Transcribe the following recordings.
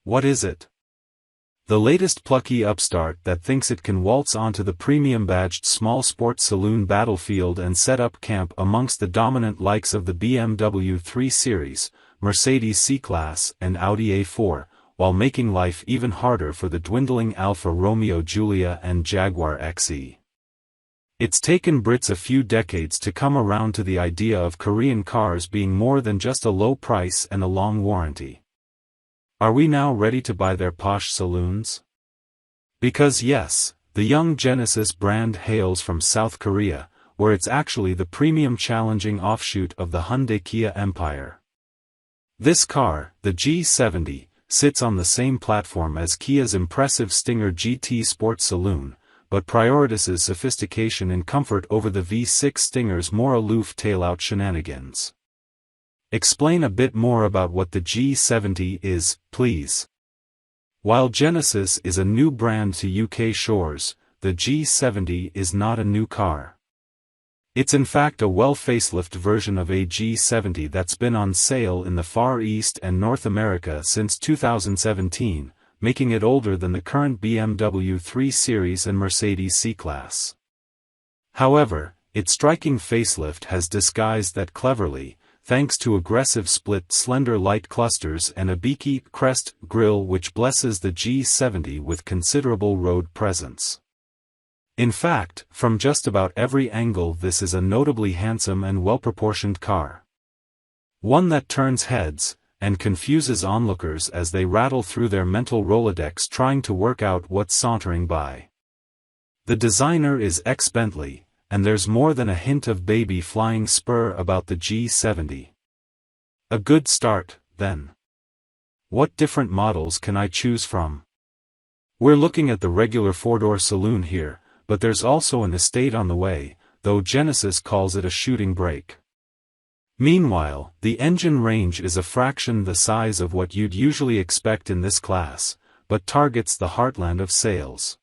What is it? The latest plucky upstart that thinks it can waltz onto the premium-badged small sports saloon battlefield and set up camp amongst the dominant likes of the BMW 3 Series, Mercedes C-Class and Audi A4, while making life even harder for the dwindling Alfa Romeo Giulia and Jaguar XE. It's taken Brits a few decades to come around to the idea of Korean cars being more than just a low price and a long warranty. Are we now ready to buy their posh saloons? Because yes, the young Genesis brand hails from South Korea, where it's actually the premium challenging offshoot of the Hyundai-Kia empire. This car, the G70, sits on the same platform as Kia's impressive Stinger GT Sports Saloon, but prioritizes sophistication and comfort over the V6 Stinger's more aloof tail-out shenanigans. Explain a bit more about what the G70 is, please. While Genesis is a new brand to UK shores, the G70 is not a new car. It's in fact a well-facelifted version of a G70 that's been on sale in the Far East and North America since 2017, making it older than the current BMW 3 Series and Mercedes C-Class. However, its striking facelift has disguised that cleverly, thanks to aggressive split slender light clusters and a beaky crest grille which blesses the G70 with considerable road presence. In fact, from just about every angle this is a notably handsome and well-proportioned car. One that turns heads, and confuses onlookers as they rattle through their mental Rolodex trying to work out what's sauntering by. The designer is ex-Bentley, and there's more than a hint of baby flying spur about the G70. A good start, then. What different models can I choose from? We're looking at the regular four-door saloon here, but there's also an estate on the way, though Genesis calls it a shooting brake. Meanwhile, the engine range is a fraction the size of what you'd usually expect in this class, but targets the heartland of sales.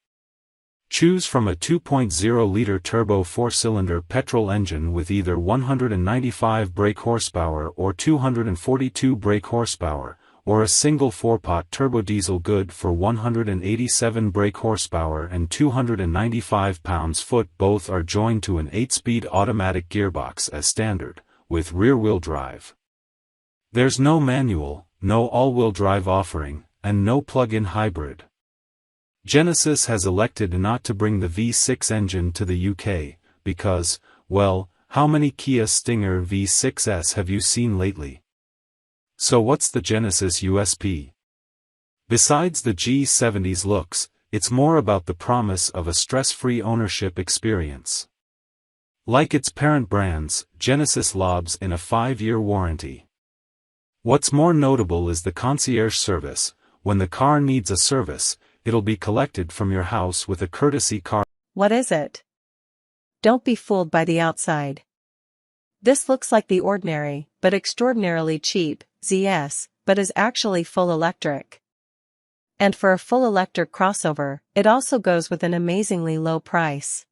Choose from a 2.0-liter turbo four-cylinder petrol engine with either 195 brake horsepower or 242 brake horsepower, or a single four-pot turbodiesel good for 187 brake horsepower and 295 pounds-foot. Both are joined to an 8-speed automatic gearbox as standard, with rear-wheel drive. There's no manual, no all-wheel drive offering, and no plug-in hybrid. Genesis has elected not to bring the V6 engine to the UK, because, well, how many Kia Stinger V6s have you seen lately? So what's the Genesis USP? Besides the G70's looks, it's more about the promise of a stress-free ownership experience. Like its parent brands, Genesis lobs in a 5-year warranty. What's more notable is the concierge service. When the car needs a service, it'll be collected from your house with a courtesy car. What is it? Don't be fooled by the outside. This looks like the ordinary, but extraordinarily cheap, ZS, but is actually full electric. And for a full electric crossover, it also goes with an amazingly low price.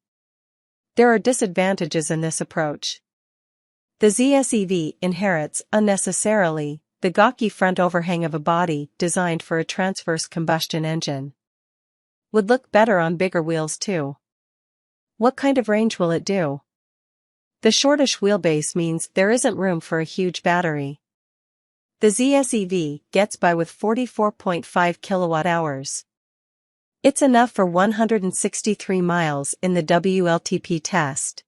There are disadvantages in this approach. The ZS EV inherits, unnecessarily, the gawky front overhang of a body designed for a transverse combustion engine. Would look better on bigger wheels too. What kind of range will it do? The shortish wheelbase means there isn't room for a huge battery. The ZS EV gets by with 44.5 kilowatt-hours. It's enough for 163 miles in the WLTP test.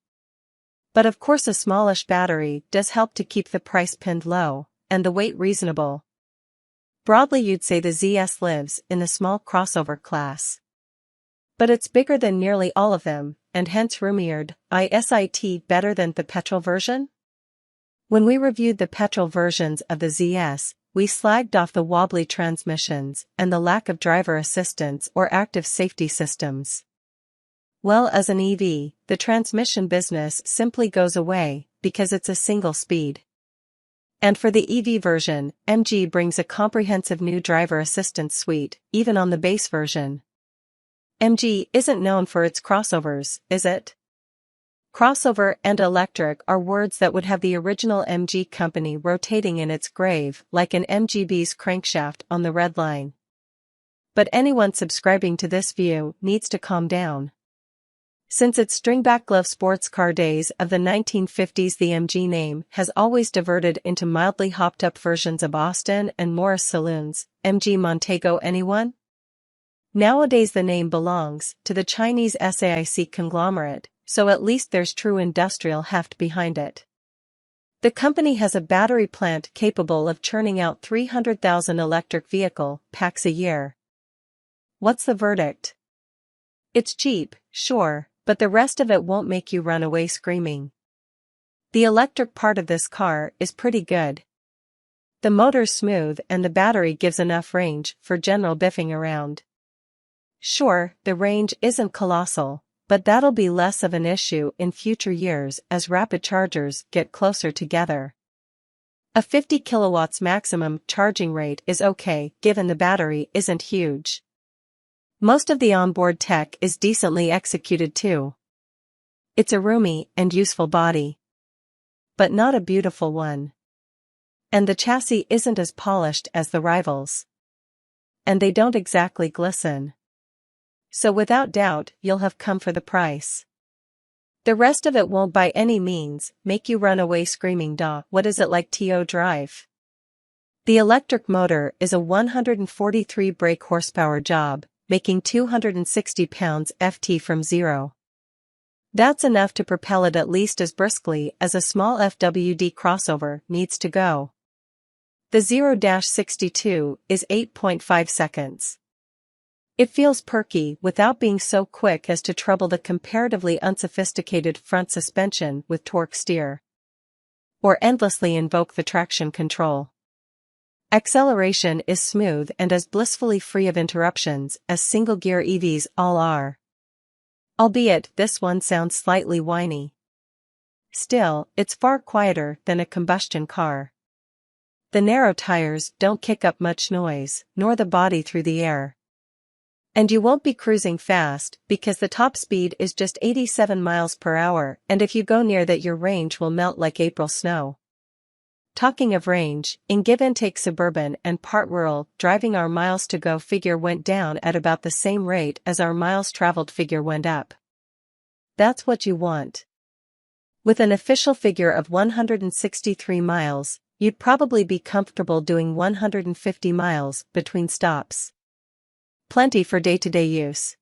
But of course a smallish battery does help to keep the price pinned low, and the weight reasonable. Broadly you'd say the ZS lives in the small crossover class. But it's bigger than nearly all of them, and hence roomier. Is better than the petrol version? When we reviewed the petrol versions of the ZS, we slagged off the wobbly transmissions and the lack of driver assistance or active safety systems. Well, as an EV, the transmission business simply goes away, because it's a single speed. And for the EV version, MG brings a comprehensive new driver assistance suite, even on the base version. MG isn't known for its crossovers, is it? Crossover and electric are words that would have the original MG company rotating in its grave like an MGB's crankshaft on the red line. But anyone subscribing to this view needs to calm down. Since its stringback glove sports car days of the 1950s, the MG name has always diverted into mildly hopped-up versions of Austin and Morris saloons. MG Montego, anyone? Nowadays the name belongs to the Chinese SAIC conglomerate, so at least there's true industrial heft behind it. The company has a battery plant capable of churning out 300,000 electric vehicle packs a year. What's the verdict? It's cheap, sure, but the rest of it won't make you run away screaming. The electric part of this car is pretty good. The motor's smooth and the battery gives enough range for general biffing around. Sure, the range isn't colossal, but that'll be less of an issue in future years as rapid chargers get closer together. A 50 kilowatts maximum charging rate is okay given the battery isn't huge. Most of the onboard tech is decently executed too. It's a roomy and useful body. But not a beautiful one. And the chassis isn't as polished as the rivals. And they don't exactly glisten. So without doubt, you'll have come for the price. The rest of it won't by any means make you run away screaming, "Duh, what is it like to drive?" The electric motor is a 143 brake horsepower job, making 260 pounds-ft from zero. That's enough to propel it at least as briskly as a small FWD crossover needs to go. The 0-62 is 8.5 seconds. It feels perky without being so quick as to trouble the comparatively unsophisticated front suspension with torque steer. Or endlessly invoke the traction control. Acceleration is smooth and as blissfully free of interruptions as single-gear EVs all are. Albeit this one sounds slightly whiny. Still, it's far quieter than a combustion car. The narrow tires don't kick up much noise, nor the body through the air. And you won't be cruising fast because the top speed is just 87 miles per hour, and if you go near that your range will melt like April snow. Talking of range, in give and take suburban and part rural driving, our miles to go figure went down at about the same rate as our miles traveled figure went up. That's what you want. With an official figure of 163 miles, you'd probably be comfortable doing 150 miles between stops. Plenty for day-to-day use.